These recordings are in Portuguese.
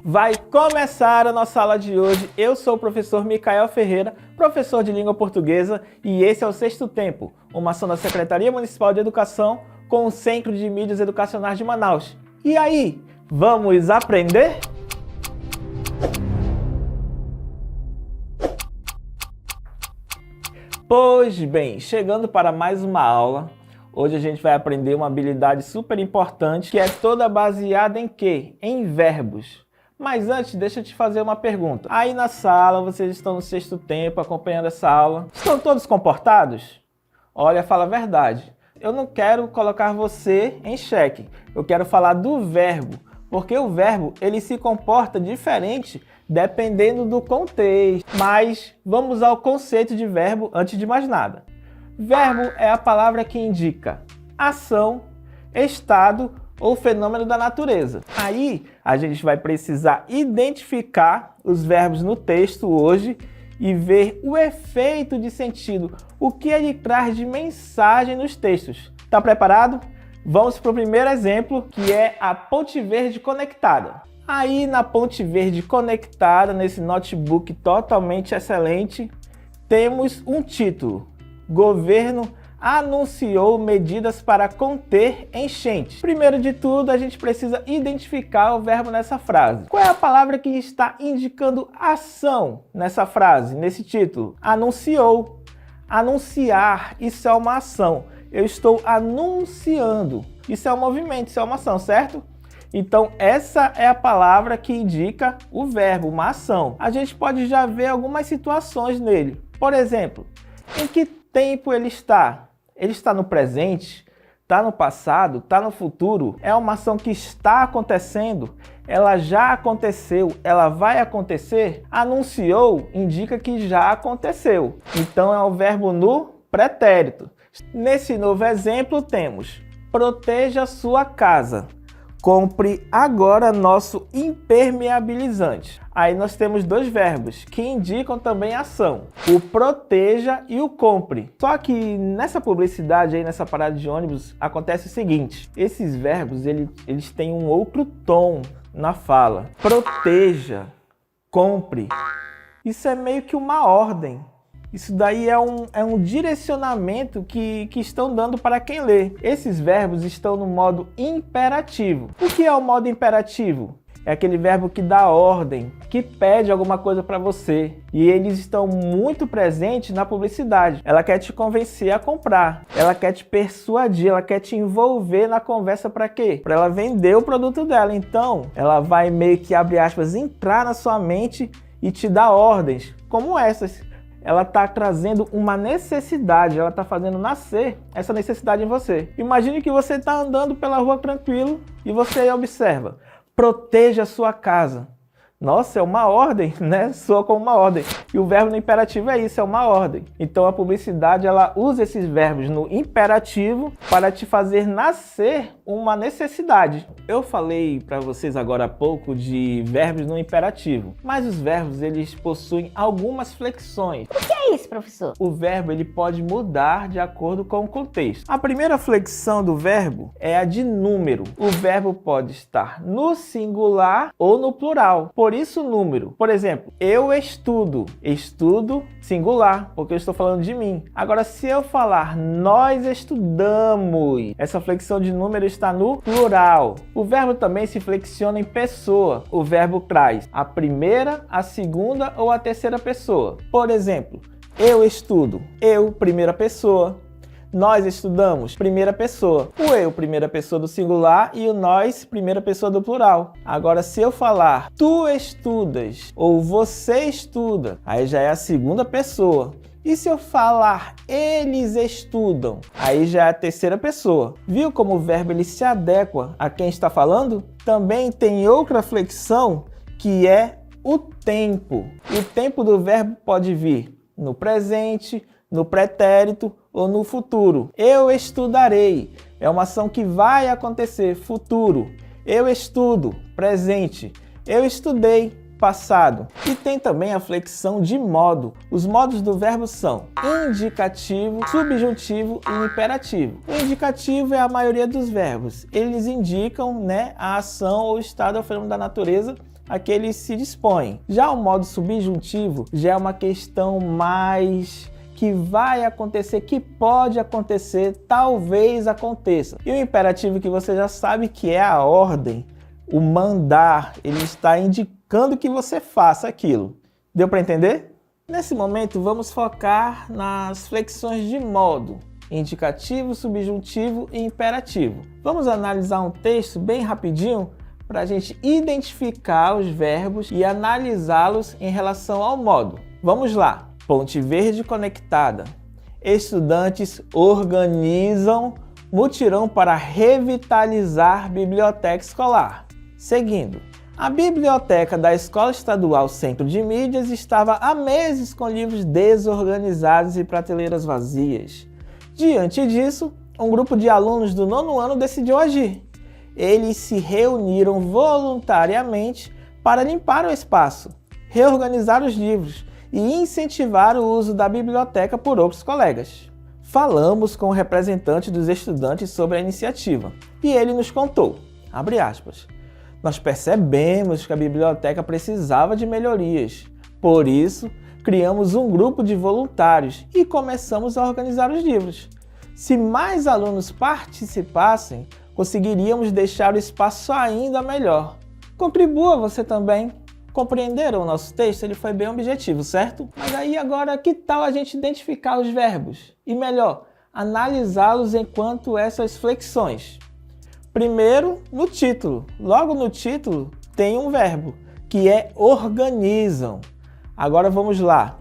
Vai começar a nossa aula de hoje. Eu sou o professor Micael Ferreira, professor de língua portuguesa, e esse é o Sexto Tempo, uma ação da Secretaria Municipal de Educação com o Centro de Mídias Educacionais de Manaus. E aí, vamos aprender? Pois bem, chegando para mais uma aula. Hoje a gente vai aprender uma habilidade super importante, que é toda baseada em quê? Em verbos. Mas antes, deixa eu te fazer uma pergunta. Aí na sala, vocês estão no sexto tempo, acompanhando essa aula. Estão todos comportados? Olha, fala a verdade. Eu não quero colocar você em xeque. Eu quero falar do verbo. Porque o verbo, ele se comporta diferente dependendo do contexto. Mas vamos ao conceito de verbo antes de mais nada. Verbo é a palavra que indica ação, estado ou fenômeno da natureza. Aí a gente vai precisar identificar os verbos no texto hoje e ver o efeito de sentido, o que ele traz de mensagem nos textos. Tá preparado? Vamos para o primeiro exemplo, que é a Ponte Verde Conectada. Aí na Ponte Verde Conectada, nesse notebook totalmente excelente, temos um título: Governo anunciou medidas para conter enchentes. Primeiro de tudo, a gente precisa identificar o verbo nessa frase. Qual é a palavra que está indicando ação nessa frase, nesse título? Anunciou. Anunciar, isso é uma ação. Eu estou anunciando. Isso é um movimento, isso é uma ação, certo? Então, essa é a palavra que indica o verbo, uma ação. A gente pode já ver algumas situações nele. Por exemplo, em que tempo ele está? Ele está no presente? Está no passado? Está no futuro? É uma ação que está acontecendo? Ela já aconteceu? Ela vai acontecer? Anunciou indica que já aconteceu. Então é o verbo no pretérito. Nesse novo exemplo temos: proteja sua casa. Compre agora nosso impermeabilizante. Aí nós temos dois verbos que indicam também ação: o proteja e o compre. Só que nessa publicidade aí, nessa parada de ônibus, acontece o seguinte: esses verbos eles têm um outro tom na fala. Proteja, compre. Isso é meio que uma ordem. Isso daí é um direcionamento que estão dando para quem lê. Esses verbos estão no modo imperativo. O que é o modo imperativo? É aquele verbo que dá ordem, que pede alguma coisa para você. E eles estão muito presentes na publicidade. Ela quer te convencer a comprar. Ela quer te persuadir, ela quer te envolver na conversa para quê? Para ela vender o produto dela. Então, ela vai meio que, abre aspas, entrar na sua mente e te dar ordens, como essas. Ela está trazendo uma necessidade, ela está fazendo nascer essa necessidade em você. Imagine que você está andando pela rua tranquilo e você observa: proteja a sua casa. Nossa, é uma ordem, né? Soa como uma ordem. E o verbo no imperativo é isso, é uma ordem. Então a publicidade, ela usa esses verbos no imperativo para te fazer nascer uma necessidade. Eu falei para vocês agora há pouco de verbos no imperativo, mas os verbos, eles possuem algumas flexões. O que é isso, professor? O verbo, ele pode mudar de acordo com o contexto. A primeira flexão do verbo é a de número. O verbo pode estar no singular ou no plural. Por isso, número. Por exemplo, eu estudo. Estudo, singular, porque eu estou falando de mim. Agora, se eu falar nós estudamos, essa flexão de número está no plural. O verbo também se flexiona em pessoa. O verbo traz a primeira, a segunda ou a terceira pessoa. Por exemplo, eu estudo. Eu, primeira pessoa. Nós estudamos, primeira pessoa. O eu, primeira pessoa do singular, e o nós, primeira pessoa do plural. Agora, se eu falar tu estudas ou você estuda, aí já é a segunda pessoa. E se eu falar eles estudam, aí já é a terceira pessoa. Viu como o verbo ele se adequa a quem está falando? Também tem outra flexão, que é o tempo. O tempo do verbo pode vir no presente, no pretérito ou no futuro. Eu estudarei é uma ação que vai acontecer, futuro. Eu estudo, presente. Eu estudei, passado. E tem também a flexão de modo. Os modos do verbo são indicativo, subjuntivo e imperativo. O indicativo é a maioria dos verbos. Eles indicam, né, a ação ou estado ou fenômeno da natureza a que eles se dispõem. Já o modo subjuntivo já é uma questão mais que vai acontecer, que pode acontecer, talvez aconteça. E o imperativo, que você já sabe que é a ordem, o mandar, ele está indicando que você faça aquilo. Deu para entender? Nesse momento, vamos focar nas flexões de modo, indicativo, subjuntivo e imperativo. Vamos analisar um texto bem rapidinho para a gente identificar os verbos e analisá-los em relação ao modo. Vamos lá. Ponte Verde conectada. Estudantes organizam mutirão para revitalizar biblioteca escolar. Seguindo. A biblioteca da Escola Estadual Centro de Mídias estava há meses com livros desorganizados e prateleiras vazias. Diante disso, um grupo de alunos do 9º ano decidiu agir. Eles se reuniram voluntariamente para limpar o espaço, reorganizar os livros e incentivar o uso da biblioteca por outros colegas. Falamos com o representante dos estudantes sobre a iniciativa e ele nos contou, abre aspas, nós percebemos que a biblioteca precisava de melhorias, por isso criamos um grupo de voluntários e começamos a organizar os livros. Se mais alunos participassem, conseguiríamos deixar o espaço ainda melhor. Contribua você também. Compreenderam o nosso texto? Ele foi bem objetivo, certo? Mas aí agora, que tal a gente identificar os verbos? E melhor, analisá-los enquanto essas flexões. Primeiro, no título. Logo no título tem um verbo, que é organizam. Agora vamos lá.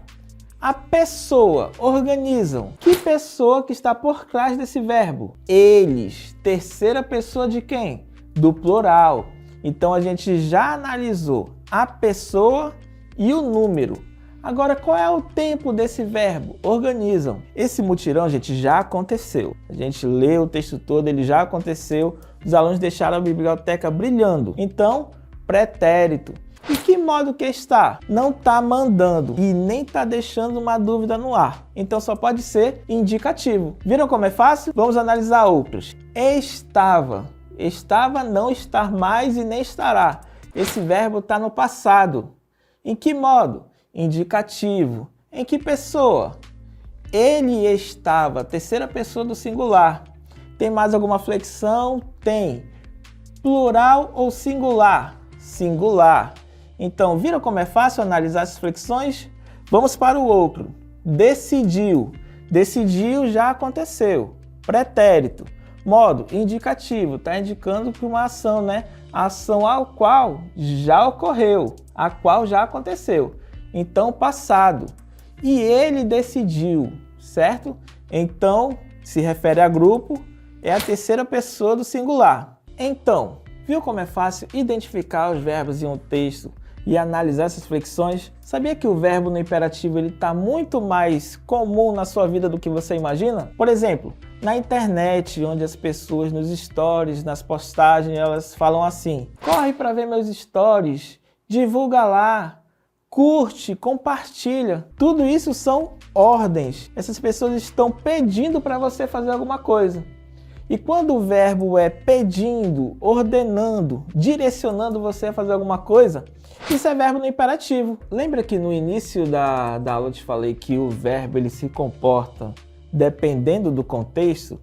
A pessoa, organizam. Que pessoa que está por trás desse verbo? Eles. Terceira pessoa de quem? Do plural. Então a gente já analisou a pessoa e o número. Agora, qual é o tempo desse verbo? Organizam. Esse mutirão, gente, já aconteceu. A gente leu o texto todo, ele já aconteceu. Os alunos deixaram a biblioteca brilhando. Então, pretérito. E que modo que está? Não está mandando e nem está deixando uma dúvida no ar. Então só pode ser indicativo. Viram como é fácil? Vamos analisar outros. Estava. Estava, não estar mais e nem estará. Esse verbo está no passado. Em que modo? Indicativo. Em que pessoa? Ele estava. Terceira pessoa do singular. Tem mais alguma flexão? Tem. Plural ou singular? Singular. Então, viram como é fácil analisar as flexões? Vamos para o outro. Decidiu. Decidiu já aconteceu. Pretérito. Modo indicativo. Está indicando que uma ação, né? A ação ao qual já ocorreu. A qual já aconteceu. Então, passado. E ele decidiu, certo? Então, se refere a grupo, é a terceira pessoa do singular. Então, viu como é fácil identificar os verbos em um texto e analisar essas flexões? Sabia que o verbo no imperativo está muito mais comum na sua vida do que você imagina? Por exemplo, na internet, onde as pessoas nos stories, nas postagens, elas falam assim: corre para ver meus stories, divulga lá, curte, compartilha. Tudo isso são ordens. Essas pessoas estão pedindo para você fazer alguma coisa. E quando o verbo é pedindo, ordenando, direcionando você a fazer alguma coisa, isso é verbo no imperativo. Lembra que no início da aula eu te falei que o verbo ele se comporta dependendo do contexto?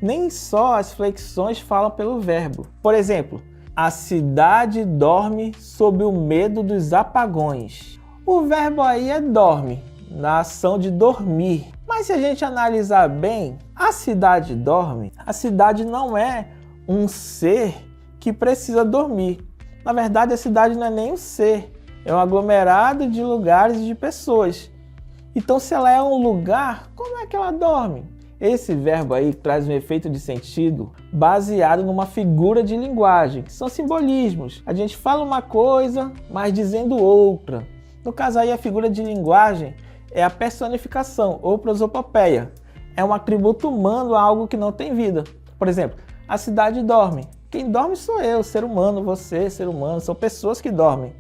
Nem só as flexões falam pelo verbo. Por exemplo, a cidade dorme sob o medo dos apagões. O verbo aí é dorme, na ação de dormir. Mas se a gente analisar bem, a cidade dorme. A cidade não é um ser que precisa dormir. Na verdade, a cidade não é nem um ser, é um aglomerado de lugares e de pessoas. Então, se ela é um lugar, como é que ela dorme? Esse verbo aí traz um efeito de sentido baseado numa figura de linguagem, que são simbolismos. A gente fala uma coisa, mas dizendo outra. No caso aí, a figura de linguagem é a personificação ou prosopopeia. É um atributo humano a algo que não tem vida. Por exemplo, a cidade dorme. Quem dorme sou eu, ser humano, você, ser humano, são pessoas que dormem.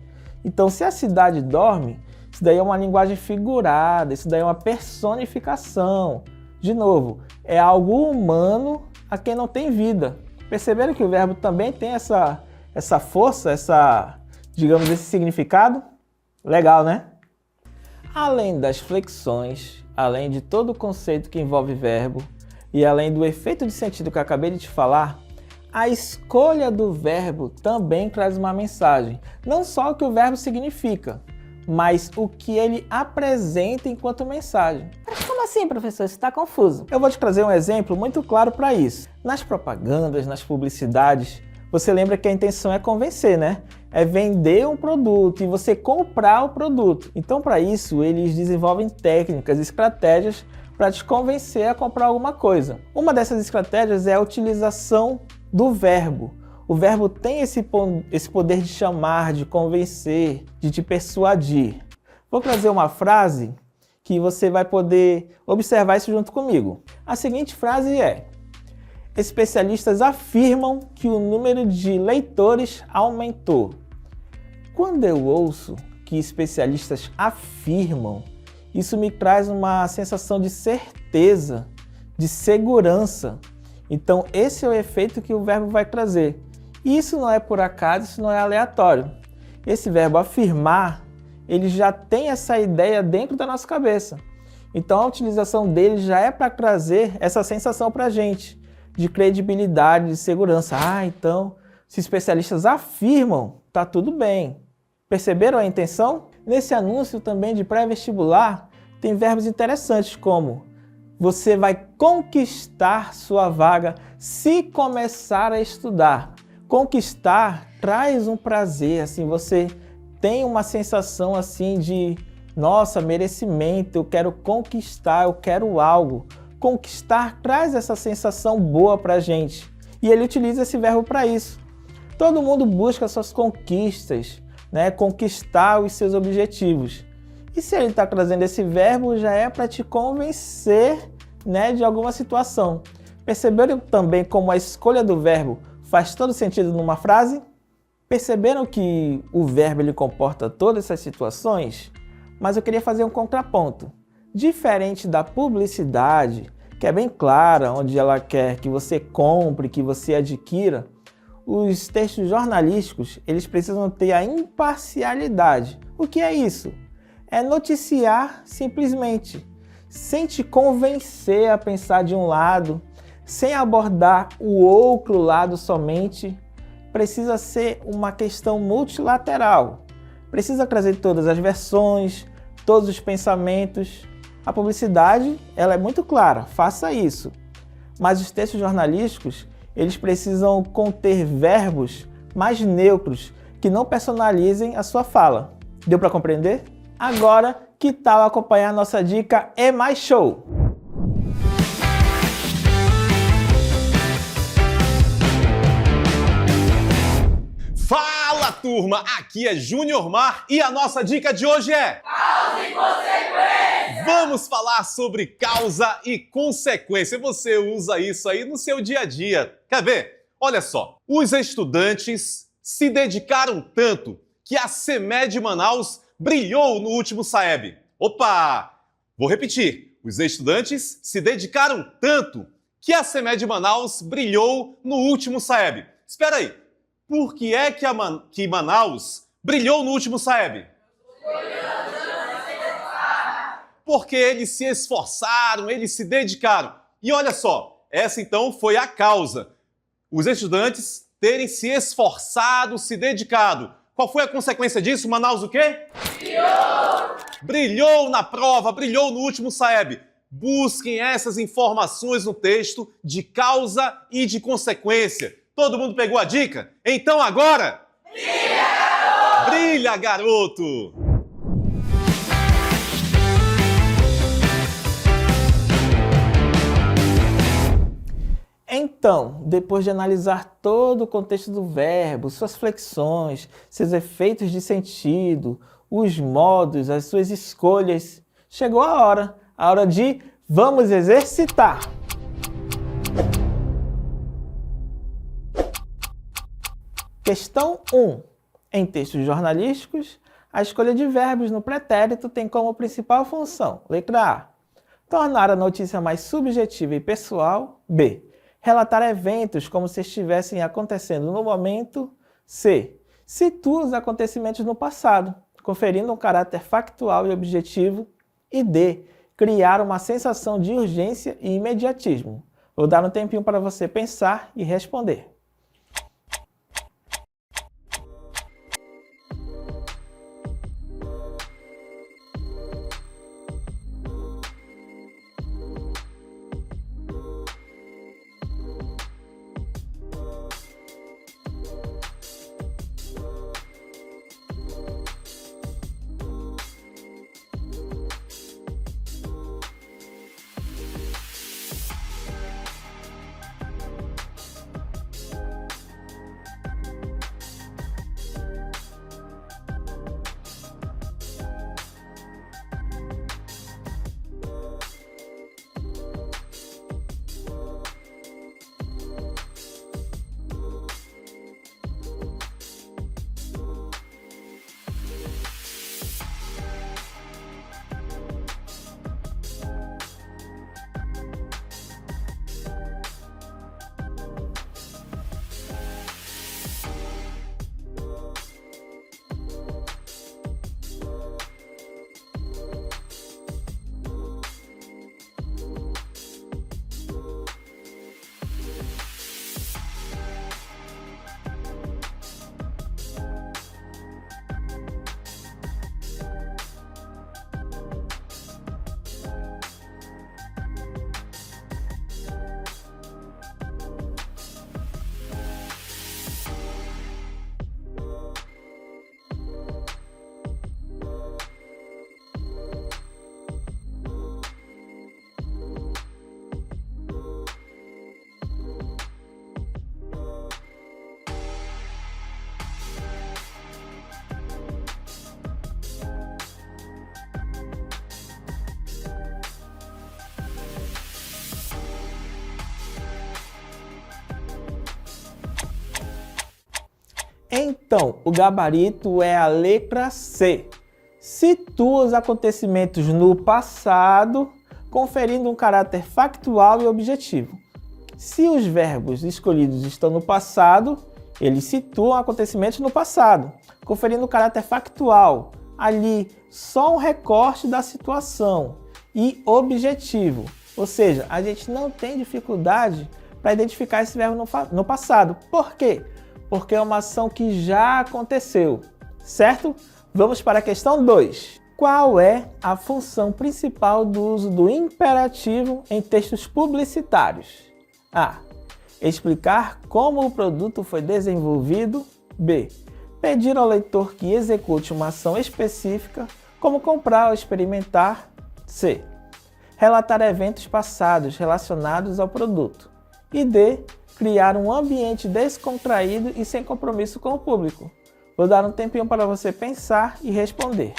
Então, se a cidade dorme, isso daí é uma linguagem figurada, isso daí é uma personificação. De novo, é algo humano a quem não tem vida. Perceberam que o verbo também tem essa força, digamos, esse significado? Legal, né? Além das flexões, além de todo o conceito que envolve verbo e além do efeito de sentido que eu acabei de te falar, a escolha do verbo também traz uma mensagem. Não só o que o verbo significa, mas o que ele apresenta enquanto mensagem. Mas como assim, professor? Isso está confuso. Eu vou te trazer um exemplo muito claro para isso. Nas propagandas, nas publicidades, você lembra que a intenção é convencer, né? É vender um produto e você comprar o produto. Então, para isso, eles desenvolvem técnicas, estratégias para te convencer a comprar alguma coisa. Uma dessas estratégias é a utilização do verbo. O verbo tem esse poder de chamar, de convencer, de te persuadir. Vou trazer uma frase que você vai poder observar isso junto comigo. A seguinte frase é: especialistas afirmam que o número de leitores aumentou. Quando eu ouço que especialistas afirmam, isso me traz uma sensação de certeza, de segurança. Então, esse é o efeito que o verbo vai trazer. E isso não é por acaso, isso não é aleatório. Esse verbo afirmar, ele já tem essa ideia dentro da nossa cabeça. Então, a utilização dele já é para trazer essa sensação para a gente, de credibilidade, de segurança. Então, se especialistas afirmam, tá tudo bem. Perceberam a intenção? Nesse anúncio também de pré-vestibular, tem verbos interessantes como: você vai conquistar sua vaga se começar a estudar. Conquistar traz um prazer, assim, você tem uma sensação assim de, nossa, merecimento, eu quero conquistar, eu quero algo. Conquistar traz essa sensação boa pra gente. E ele utiliza esse verbo para isso. Todo mundo busca suas conquistas, né? Conquistar os seus objetivos. E se ele está trazendo esse verbo, já é para te convencer, né, de alguma situação. Perceberam também como a escolha do verbo faz todo sentido numa frase? Perceberam que o verbo ele comporta todas essas situações? Mas eu queria fazer um contraponto. Diferente da publicidade, que é bem clara, onde ela quer que você compre, que você adquira, os textos jornalísticos eles precisam ter a imparcialidade. O que é isso? É noticiar simplesmente, sem te convencer a pensar de um lado, sem abordar o outro lado somente. Precisa ser uma questão multilateral. Precisa trazer todas as versões, todos os pensamentos. A publicidade, ela é muito clara, faça isso. Mas os textos jornalísticos, eles precisam conter verbos mais neutros, que não personalizem a sua fala. Deu para compreender? Agora, que tal acompanhar nossa dica É Mais Show? Fala, turma! Aqui é Júnior Mar e a nossa dica de hoje é... Causa e consequência! Vamos falar sobre causa e consequência. Você usa isso aí no seu dia a dia. Quer ver? Olha só, os estudantes se dedicaram tanto que a CEMED Manaus brilhou no último SAEB. Opa! Vou repetir. Os estudantes se dedicaram tanto que a CEMED Manaus brilhou no último SAEB. Espera aí. Por que é que Manaus brilhou no último SAEB? Porque eles se esforçaram, eles se dedicaram. E olha só, essa então foi a causa. Os estudantes terem se esforçado, se dedicado. Qual foi a consequência disso? Manaus o quê? Brilhou! Brilhou na prova, brilhou no último SAEB. Busquem essas informações no texto de causa e de consequência. Todo mundo pegou a dica? Então agora... Brilha, garoto! Brilha, garoto! Então, depois de analisar todo o contexto do verbo, suas flexões, seus efeitos de sentido, os modos, as suas escolhas, chegou a hora de vamos exercitar! Questão 1. Em textos jornalísticos, A escolha de verbos no pretérito tem como principal função: letra A, tornar a notícia mais subjetiva e pessoal. B, relatar eventos como se estivessem acontecendo no momento. C, situa os acontecimentos no passado, conferindo um caráter factual e objetivo. E D, criar uma sensação de urgência e imediatismo. Vou dar um tempinho para você pensar e responder. Então, o gabarito é a letra C. Situa os acontecimentos no passado, conferindo um caráter factual e objetivo. Se os verbos escolhidos estão no passado, eles situam acontecimentos no passado, conferindo um caráter factual, ali só um recorte da situação, e objetivo. Ou seja, a gente não tem dificuldade para identificar esse verbo no passado. Por quê? Porque é uma ação que já aconteceu, certo? Vamos para a questão 2. Qual é a função principal do uso do imperativo em textos publicitários? A. Explicar como o produto foi desenvolvido. B. Pedir ao leitor que execute uma ação específica, como comprar ou experimentar. C. Relatar eventos passados relacionados ao produto. E D. Criar um ambiente descontraído e sem compromisso com o público. Vou dar um tempinho para você pensar e responder.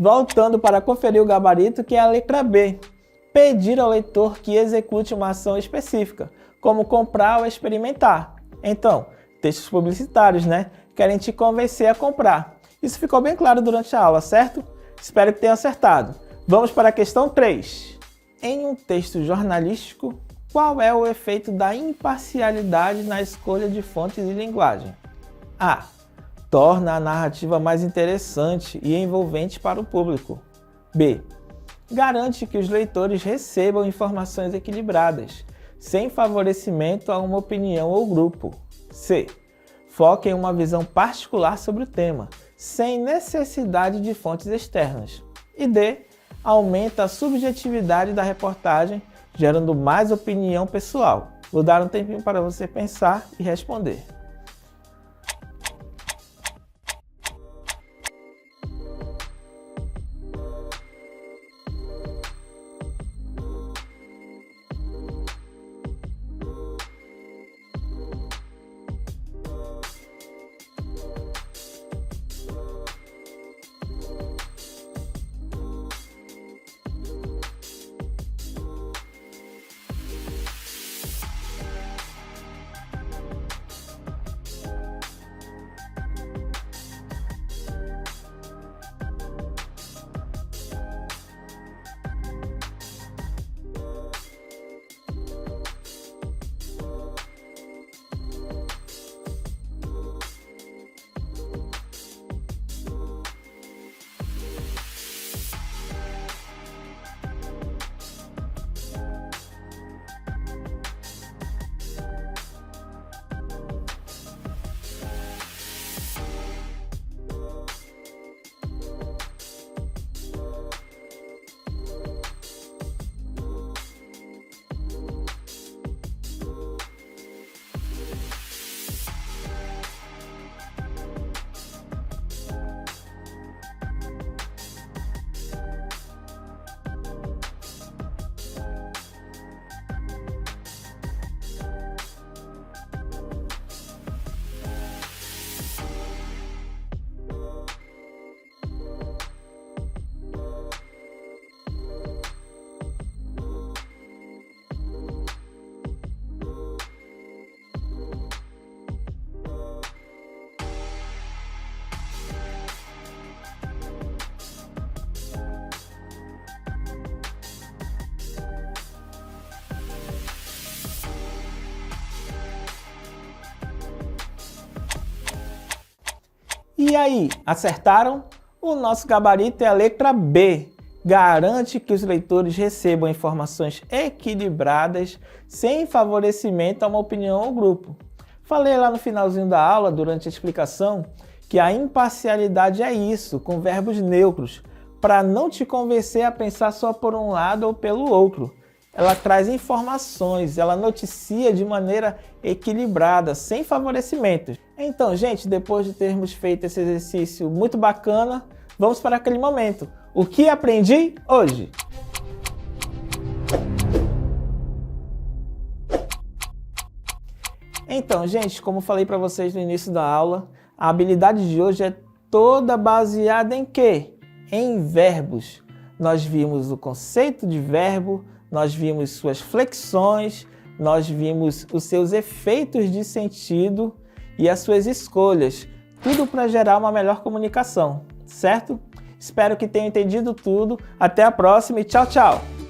Voltando para conferir o gabarito, que é a letra B. Pedir ao leitor que execute uma ação específica, como comprar ou experimentar. Então, textos publicitários, né? Querem te convencer a comprar. Isso ficou bem claro durante a aula, certo? Espero que tenha acertado. Vamos para a questão 3. Em um texto jornalístico, qual é o efeito da imparcialidade na escolha de fontes e linguagem? A. Torna a narrativa mais interessante e envolvente para o público. B. Garante que os leitores recebam informações equilibradas, sem favorecimento a uma opinião ou grupo. C. Foca em uma visão particular sobre o tema, sem necessidade de fontes externas. E D. Aumenta a subjetividade da reportagem, gerando mais opinião pessoal. Vou dar um tempinho para você pensar e responder. E aí, acertaram? O nosso gabarito é a letra B. Garante que os leitores recebam informações equilibradas, sem favorecimento a uma opinião ou grupo. Falei lá no finalzinho da aula, durante a explicação, que a imparcialidade é isso, com verbos neutros, para não te convencer a pensar só por um lado ou pelo outro. Ela traz informações, ela noticia de maneira equilibrada, sem favorecimentos. Então, gente, depois de termos feito esse exercício muito bacana, vamos para aquele momento. O que aprendi hoje? Então, gente, como falei para vocês no início da aula, a habilidade de hoje é toda baseada em quê? Em verbos. Nós vimos o conceito de verbo, nós vimos suas flexões, nós vimos os seus efeitos de sentido e as suas escolhas. Tudo para gerar uma melhor comunicação, certo? Espero que tenham entendido tudo. Até a próxima e tchau, tchau!